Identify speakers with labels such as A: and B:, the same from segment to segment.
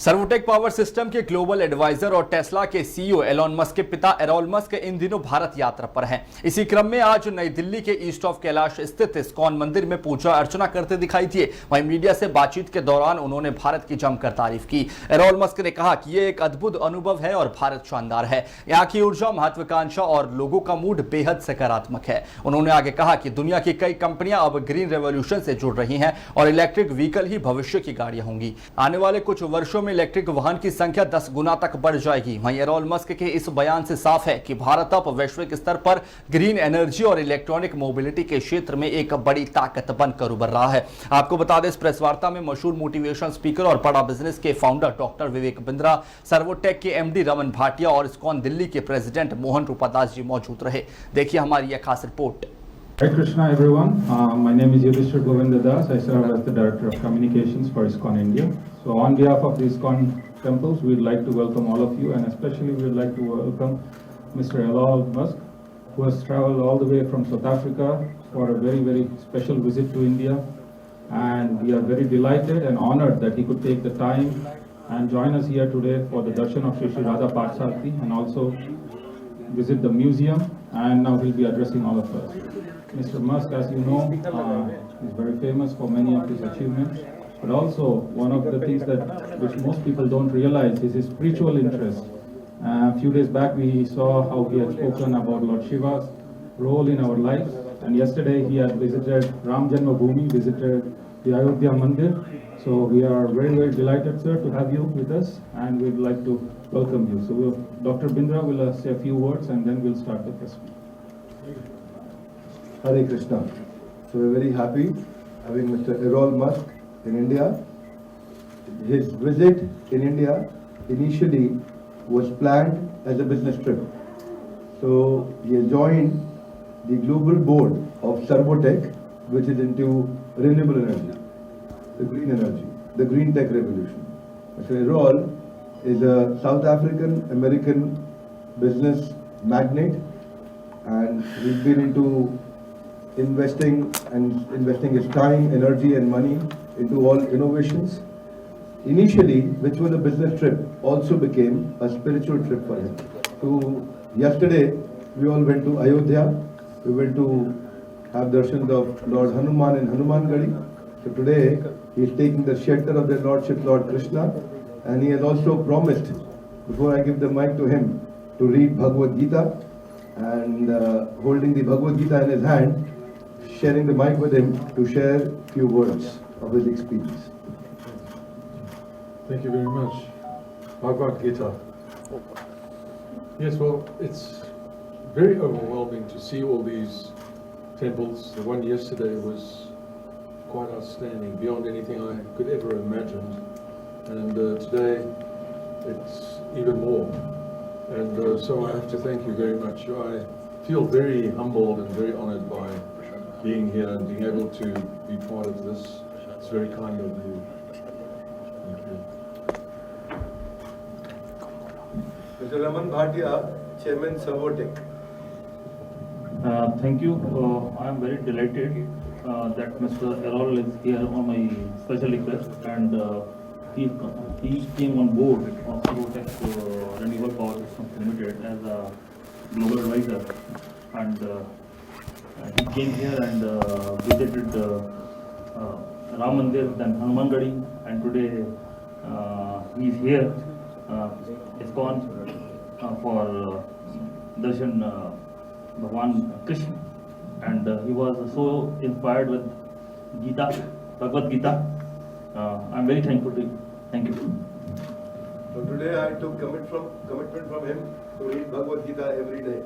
A: Servotech power system के global adviser और Tesla के सीईओ एलॉन मस्क के पिता एरोल मस्क इन दिनों भारत यात्रा पर हैं। इसी क्रम में आज नई दिल्ली के ईस्ट ऑफ कैलाश स्थित इस्कॉन मंदिर में पूजा अर्चना करते दिखाई दिए। वहीं मीडिया से बातचीत के दौरान उन्होंने भारत की जमकर तारीफ की। एरोल मस्क ने कहा कि ये एक अद्भुत अनुभव है और भारत शानदार है। यहाँ की ऊर्जा, महत्वाकांक्षा और लोगों का मूड बेहद सकारात्मक है। उन्होंने आगे कहा कि दुनिया की कई कंपनियां अब ग्रीन रेवोल्यूशन से जुड़ रही हैं और इलेक्ट्रिक व्हीकल ही भविष्य की गाड़ियां होंगी। आने वाले कुछ वर्षों में इलेक्ट्रिक वाहन की संख्या 10 गुना तक बढ़ जाएगी। वहीं एरोल मस्क के इस बयान से साफ है कि भारत अब वैश्विक स्तर पर ग्रीन एनर्जी और इलेक्ट्रॉनिक मोबिलिटी के क्षेत्र में एक बड़ी ताकत बनकर उभर रहा है। आपको बता दें, इस प्रेस वार्ता में मशहूर मोटिवेशन स्पीकर और बड़ा बिजनेस के founder doctor Vivek Bindra, Servotech के एमडी रमन भाटिया और इस्कॉन दिल्ली के प्रेसिडेंट मोहन रूपादास जी मौजूद रहे। देखिए हमारी यह खास report.
B: Hare Krishna everyone, my name is Yudhishthir Govinda Das. I serve as the Director of Communications for Iskcon India. So on behalf of the Iskcon temples, we'd like to welcome all of you, and especially we'd like to welcome Mr. Elon Musk, who has traveled all the way from South Africa for a very, very special visit to India. And we are very delighted and honored that he could take the time and join us here today for the darshan of Shri Shri Radha Pathsarthi and also visit the museum, and now he'll be addressing all of us. Mr. Musk, as you know, is very famous for many of his achievements, but also one of the things which most people don't realize is his spiritual interest. A few days back we saw how he had spoken about Lord Shiva's role in our lives, and yesterday he had visited Ram Janmabhoomi, visited the Ayodhya Mandir. So we are very, very delighted, sir, to have you with us, and we'd like to welcome you. So Dr. Bindra will say a few words and then we'll start the press meet.
C: Hare Krishna. So we're very happy having Mr. Errol Musk in India. His visit in India initially was planned as a business trip. So he has joined the global board of Servotech, which is into renewable energy, the green energy, the green tech revolution. Mr. Errol is a South African American business magnate, and he's been into investing his time, energy and money into all innovations. Initially, which was a business trip, also became a spiritual trip for him. So yesterday we all went to Ayodhya. We went to have darshans of Lord Hanuman in Hanuman Gadi. So today he is taking the shelter of their Lordship Lord Krishna, and he has also promised, before I give the mic to him, to read Bhagavad Gita, and holding the Bhagavad Gita in his hand, sharing the mic with him to share a few words of his experience.
D: Thank you very much. Bhagavad Gita. Yes, well, it's very overwhelming to see all these temples. The one yesterday was quite outstanding, beyond anything I could ever imagine. And today it's even more. And so I have to thank you very much. I feel very humbled and very honored by being here and being able to be part of this. It's very kind of you. Thank you.
C: Mr. Raman Bhatia, Chairman Servotech.
E: Thank you. I am very delighted that Mr. Errol is here on my special request, and he came on board of Servotech Renewable Power Systems Limited as a global advisor, and he came here and visited Ram Mandir, then Hanuman Gadi, and today he is here, Iskcon, for darshan Bhagwan Krishna, and he was so inspired with Gita, Bhagavad Gita. I am very thankful to you. Thank you.
C: So today I took commitment from him to read Bhagavad Gita every day.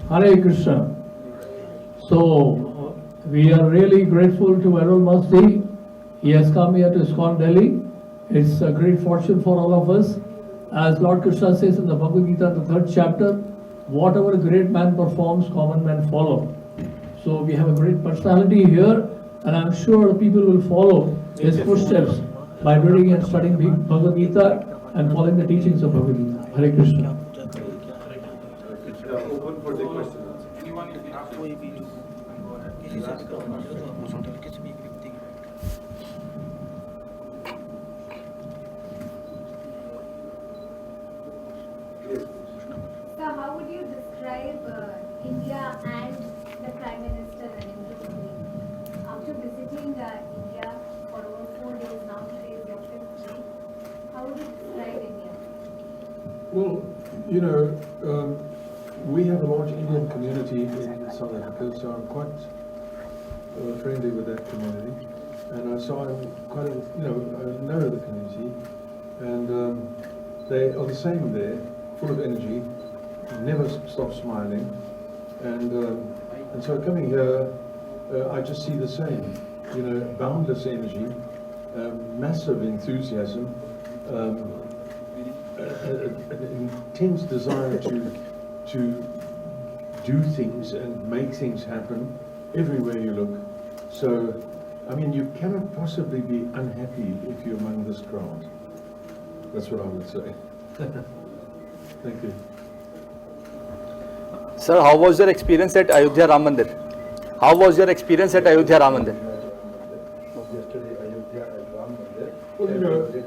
F: Hare Krishna. So we are really grateful to Errol Musk. He has come here to Iskcon Delhi. It's a great fortune for all of us. As Lord Krishna says in the Bhagavad Gita, the 3rd chapter, whatever a great man performs, common men follow. So we have a great personality here, and I'm sure people will follow his footsteps by reading and studying Bhagavad Gita and following the teachings of Bhagavad Gita. Hare Krishna.
C: Open for the questions.
G: Anyone, if you have to, So how would you describe India and the Prime Minister running the country? After visiting India for over 4 days, now today is your 5th day. How would you describe India?
D: Well, you know, we have a large Indian community in South Africa, so I'm quite friendly with that community. And so I'm quite, I know the community, and they are the same there, full of energy, never stop smiling, and so coming here, I just see the same, boundless energy, massive enthusiasm, an intense desire to do things and make things happen everywhere you look. So, I mean, you cannot possibly be unhappy if you're among this crowd. That's what I would say. Thank you.
A: Sir, how was your experience at Ayodhya Ram Mandir? How was your experience at Ayodhya Ram Mandir?
C: Yesterday, Ayodhya and Ram Mandir.
D: Well,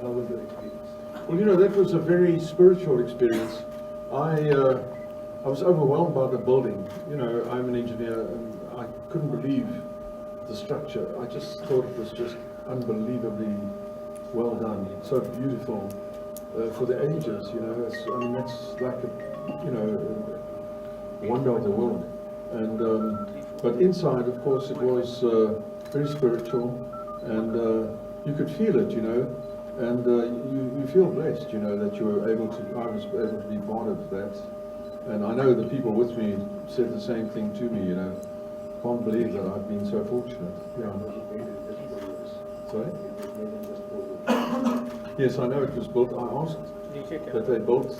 C: How was your experience?
D: Well, that was a very spiritual experience. I was overwhelmed by the building. I'm an engineer, and I couldn't believe the structure. I just thought it was just unbelievably well done. So beautiful for the ages. That's like a wonder of the world. And but inside, of course, it was very spiritual, and you could feel it. And you feel blessed, that you were able to. I was able to be part of that, and I know the people with me said the same thing to me. Can't believe that I've been so fortunate. Yeah. Sorry? Yes, I know it was built. I asked that they built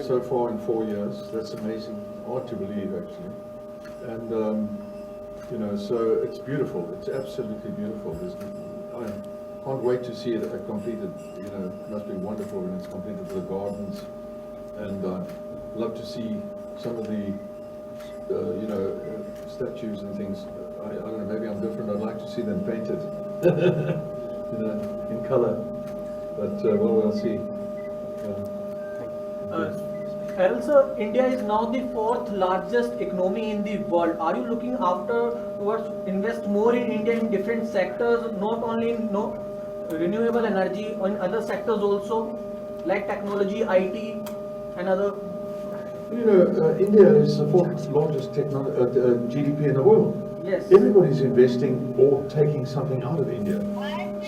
D: so far in 4 years. That's amazing. Hard to believe, actually. And so it's beautiful. It's absolutely beautiful. I can't wait to see it completed. It must be wonderful when it's completed. The gardens, and love to see some of the statues and things. I don't know, maybe I'm different. I'd like to see them painted, in color. But we'll see.
H: Errol sir, India is now the 4th largest economy in the world. Are you looking towards invest more in India in different sectors, not only in renewable energy, in other sectors also, like technology, IT, and other?
D: India is the 4th largest GDP in the world.
H: Yes.
D: Everybody's investing or taking something out of India.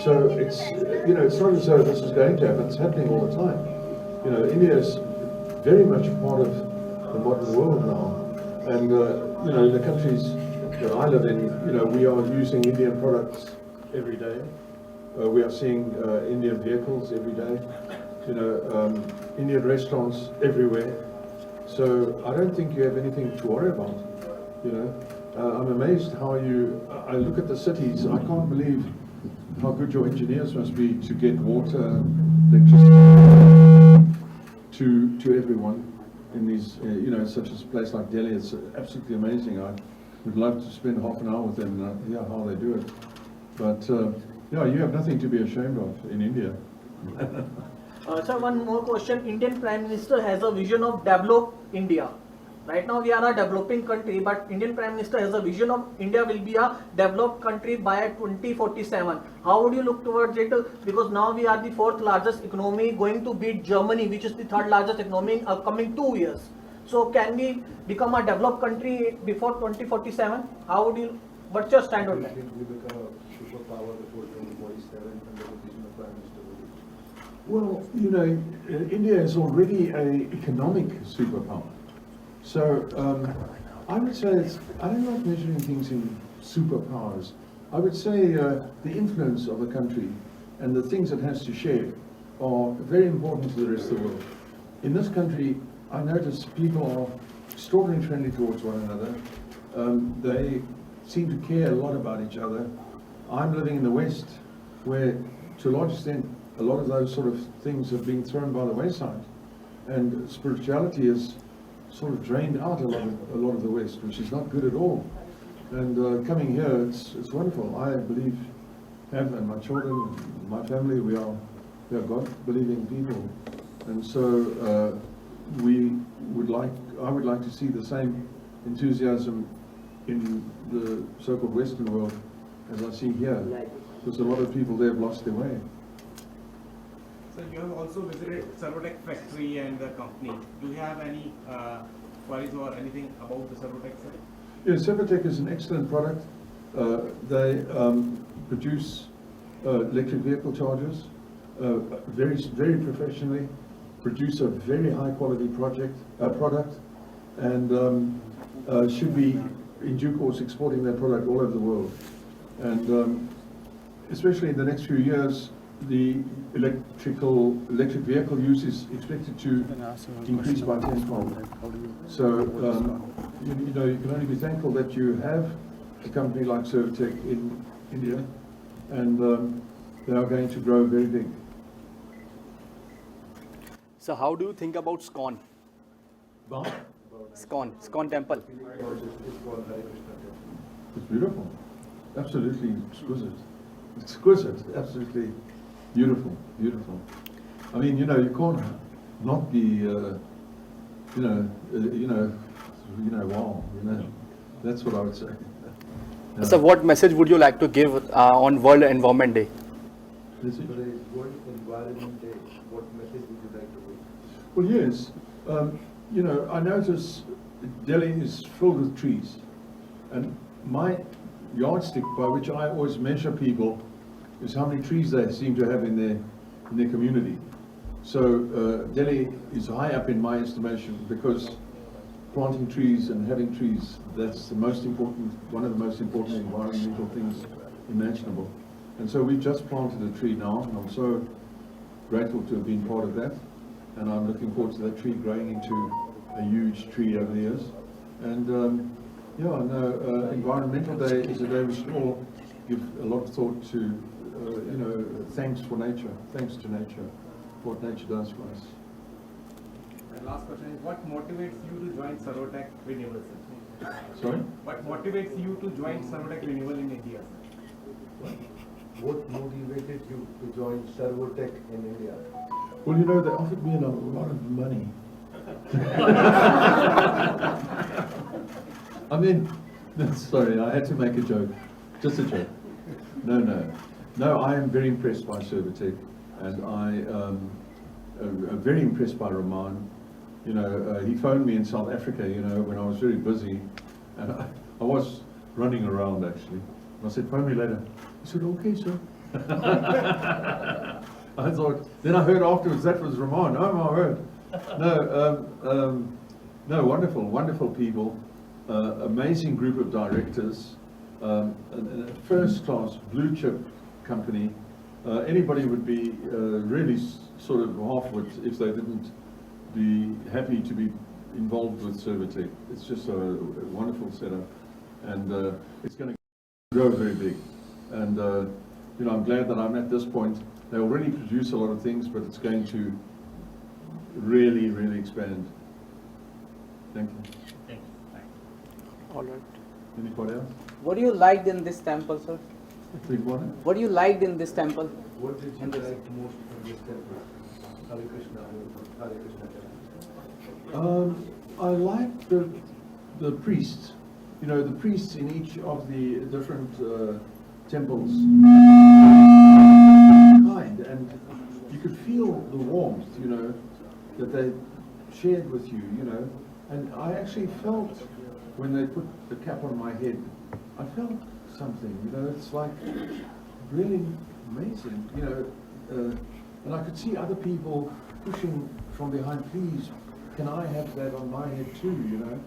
D: So it's, it's not as though this is going to happen. It's happening all the time. India is very much part of the modern world now. And, in the countries that I live in, we are using Indian products every day. We are seeing Indian vehicles every day. Indian restaurants everywhere. So I don't think you have anything to worry about. I'm amazed how I look at the cities. I can't believe how good your engineers must be to get water, electricity to everyone in these, such as a place like Delhi. It's absolutely amazing. I would love to spend half an hour with them and hear how they do it. But you have nothing to be ashamed of in India.
H: Sir, one more question. Indian Prime Minister has a vision of develop India. Right now we are a developing country, but Indian Prime Minister has a vision of India will be a developed country by 2047. How would you look towards it? Because now we are the 4th largest economy, going to beat Germany, which is the 3rd largest economy in upcoming 2 years. So can we become a developed country before 2047? What's your stand on that?
C: We become a superpower before 2047 under the vision of Prime Minister Modi?
D: Well, India is already an economic superpower. So I would say I don't like measuring things in superpowers. I would say the influence of a country and the things it has to share are very important to the rest of the world. In this country, I notice people are extraordinarily friendly towards one another. They seem to care a lot about each other. I'm living in the West, where to a large extent a lot of those sort of things are being thrown by the wayside, and spirituality is sort of drained out a lot of the West, which is not good at all. And coming here, it's wonderful. I believe, and my children, my family, we are God-believing people, and so I would like to see the same enthusiasm in the so-called Western world as I see here, because a lot of people there have lost their way.
I: So you have also visited Servotech factory and the company. Do you have any queries or anything about the Servotech?
D: Yes, Servotech is an excellent product. They produce electric vehicle chargers very professionally, produce a very high quality product, and should be in due course exporting their product all over the world. And especially in the next few years, the electric vehicle use is expected to increase by tenfold. So you know, you can only be thankful that you have a company like Servotech in India, and they are going to grow very big.
A: So how do you think about Iskcon? Iskcon temple.
D: It's beautiful, absolutely exquisite, absolutely beautiful. I mean, you know, you can't not be, wow, that's what I would say. Yeah.
A: So what message would you like to give on World Environment Day?
D: Is it?
C: Today is World Environment Day. What message would you like to give?
D: Well, yes. You know, I notice Delhi is filled with trees, and my yardstick by which I always measure people is how many trees they seem to have in their community. So Delhi is high up in my estimation because planting trees and having trees, that's the most important, one of the most important environmental things imaginable. And so we've just planted a tree now, and I'm so grateful to have been part of that. And I'm looking forward to that tree growing into a huge tree over the years. And Environmental Day is a day we should all give a lot of thought to, thanks to nature, for what nature does for us.
I: And last question is, what motivates you to join Servotech Renewal?
D: Sorry?
I: What motivates you to join Servotech Renewal in India?
C: What motivated you to join Servotech in India?
D: Well, you know, they offered me a lot of money. I mean, sorry, I had to make a joke. Just a joke. No, I am very impressed by Servotech, and I am very impressed by Rahman. You know, he phoned me in South Africa, you know, when I was very busy, and I was running around actually. And I said, phone me later. He said, okay, sir. I thought, then I heard afterwards that was Rahman. Oh my word. No, wonderful people, amazing group of directors, a first class blue chip company. Anybody would be really sort of half-wit if they didn't be happy to be involved with Servotech. It's just a wonderful setup, and it's going to grow very big. And I'm glad that I'm at this point. They already produce a lot of things, but it's going to really expand. Thank you.
H: Thank you.
A: All right.
D: Anybody else?
J: What do you liked in this temple, sir?
D: Big one?
J: What do you liked in this temple?
C: What did you like most in this temple? Hare Krishna, Hare Krishna.
D: I like the priests. You know, the priests in each of the different temples, kind, and you could feel the warmth, you know, that they shared with you, you know. And I actually felt, when they put the cap on my head, I felt something, you know. It's like really amazing, you know. And I could see other people pushing from behind, please, can I have that on my head too, you know?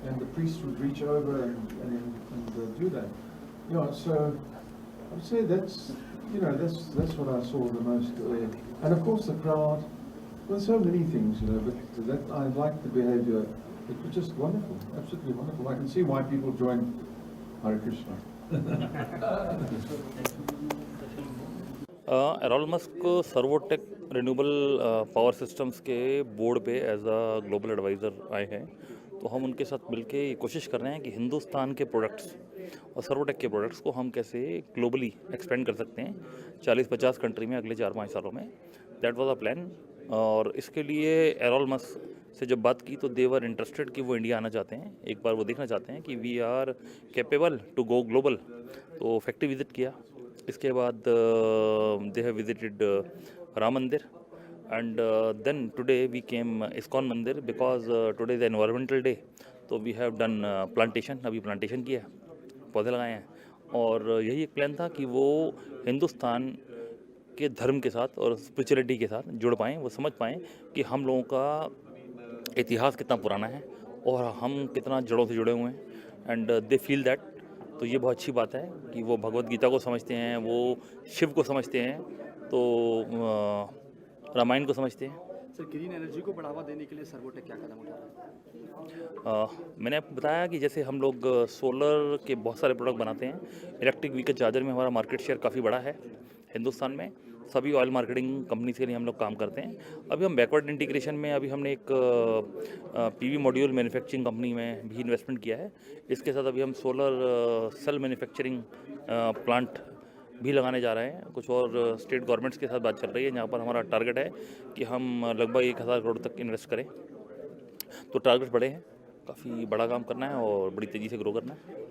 D: And the priest would reach over and do that. You know, so I would say that's what I saw the most there. And of course the crowd, well, so many things, you know, but that I liked the behavior. It was just wonderful, absolutely wonderful. I can see why people join Hare Krishna.
E: Errol Musk Servotech renewable power systems के board पे as a global adviser आए हैं। तो
K: तो हम उनके साथ मिलके ये कोशिश कर रहे हैं कि हिंदुस्तान के प्रोडक्ट्स और सर्वोटेक के प्रोडक्ट्स को हम कैसे ग्लोबली एक्सपेंड कर सकते हैं 40-50 कंट्री में अगले 4-5 सालों में। That was a plan. और इसके लिए एरोल मस्क से जब बात की तो देवर इंटरेस्टेड कि वो इंडिया आना चाहते हैं, एक बार वो देखना चाहते हैं कि we are capable to go global. तो फैक्ट्री विजिट किया, इसके बाद दे हैव विजिटेड राम मंदिर and then today we came Iskcon मंदिर because today is the environmental day, तो we have done plantation, अभी plantation किया है, पौधे लगाए हैं। और यही एक प्लान था कि वो हिंदुस्तान के धर्म के साथ और स्पिरिचुअलिटी के साथ जुड़ पाएँ, वो समझ पाएँ कि हम लोगों का इतिहास कितना पुराना है और हम कितना जड़ों से जुड़े हुए हैं। एंड दे फील दैट, तो ये बहुत अच्छी बात है कि वो भगवत गीता को समझते हैं, वो शिव को समझते हैं, तो रामायण को समझते हैं।
L: सर, ग्रीन एनर्जी को बढ़ावा देने के लिए सर्वोटेक क्या कदम उठा रहा है?
K: मैंने आपको बताया कि जैसे हम लोग सोलर के बहुत सारे प्रोडक्ट बनाते हैं, इलेक्ट्रिक व्हीकल चार्जर में हमारा मार्केट शेयर काफ़ी बड़ा है हिंदुस्तान में। सभी ऑयल मार्केटिंग कंपनीज के लिए हम लोग काम करते हैं। अभी हम बैकवर्ड इंटीग्रेशन में अभी हमने एक पीवी मॉड्यूल मैन्युफैक्चरिंग कंपनी में भी इन्वेस्टमेंट किया है। इसके साथ अभी हम सोलर सेल मैन्युफैक्चरिंग प्लांट भी लगाने जा रहे हैं। कुछ और स्टेट गवर्नमेंट्स के साथ बात चल रही है, जहाँ पर हमारा टारगेट है कि हम लगभग 1000 करोड़ तक इन्वेस्ट करें। तो टारगेट बड़े हैं, काफ़ी बड़ा काम करना है और बड़ी तेज़ी से ग्रो करना है।